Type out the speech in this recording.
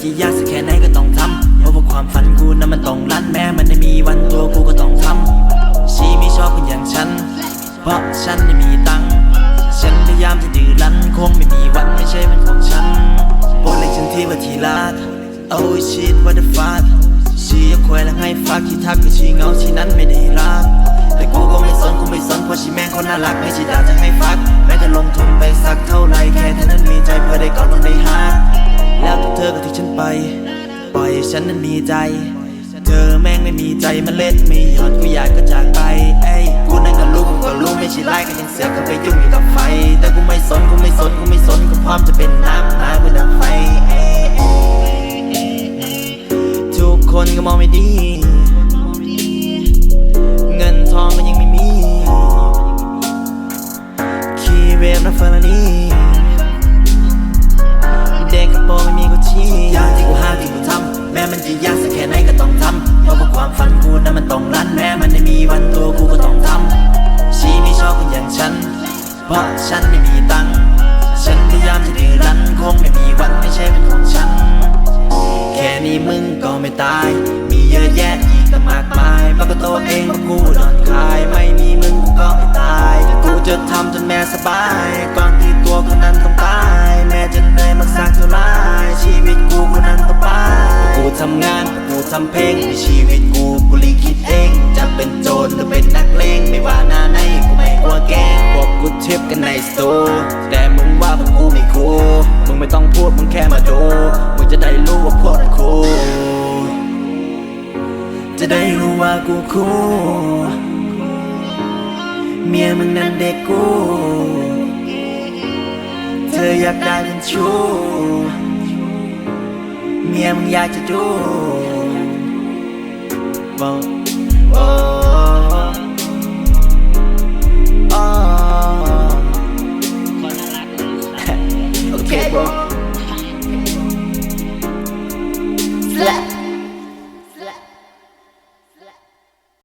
จะยากสักแค่ไหนก็ต้องทำเพราะว่าความฝันกูนั้นมันต้องรันแม้มันไม่มีวันตัวกูก็ต้องทำชีไม่ชอบคนอย่างฉันเพราะฉันไม่มีตังค์ฉันพยายามจะดื้อรั้นคงไม่มีวันไม่ใช่มันของฉันโปรดเรียกฉันที่ว่าทีรัก Oh shit what the fuck ชีอยากคุยแล้วให้ฟักที่ทักก็ชีเงาชีนั้นไม่ได้รักแต่กูก็ไม่สนเพราะชีแม่งคนน่ารักไม่ใช่ดาวจะให้ฟักแม้จะลงทุนไปสักเท่าไรแค่เธอนั้นมีใจเพื่อได้กอดลงได้ฮักแล้วทุกเธอก็ทิ้งฉันไปปล่อยให้ฉันนั้นมีใจเธอแม่งไม่มีใจมันเล็ดไม่หยอดกูอยากก็จากไปเอ้ยกูนั่นก็รู้ไม่ใช่ไล่ก็ยังเสือกก็ไปยุ่งอยู่กับไฟแต่กูไม่สนกูพร้อมจะเป็นน้ำเพื่อดับไฟทุกคนก็มองไม่ดีเงินทองก็ยังไม่มีขี่เวฟและเฟอร์รารี่เด็กกระโปรงไม่มีกุชชี่อย่างที่กูห้ามที่กูทำแม้มันจะยากสักแค่ไหนก็ต้องทำเพราะว่าความฝันกูนั้นมันต้องรันแม้มันไม่มีวันตัวกูก็ต้องทำชีไม่ชอบคนอย่างฉันเพราะฉันไม่มีตังค์ฉันพยายามจะดื้อรั้นคงไม่มีวันไม่ใช่เป็นของฉันแค่นี้มึงก็ไม่ตายมีเยอะแยะอีกตั้งมากมายบอกกับตัวเองว่ากูนอนคายไม่มีมึงกูก็ไม่ตายกูจะทำจนแม่สบายก่อนที่ตัวคนนั้นต้องตายแม่จะเหนื่อยมากสักเท่าไรชีวิตกูคนนั้นต้องไปกูทำงานกูทำเพลงในชีวิตกูลิขิตเองจะเป็นโจรหรือเป็นนักเลงไม่ว่าหน้าไหนกูไม่กลัวแกล้งพวกกูทิปกันในสตูแต่มึงว่าพวกกูไม่คูลมึงไม่ต้องพูดมึงแค่มาดูมึงจะได้รู้ว่าพวกกูจะได้รู้ว่ากูคูลเมียมึงนั้นเด็กกูเธออยากได้เป็นชู้เมียมึงอยากจะดูบอก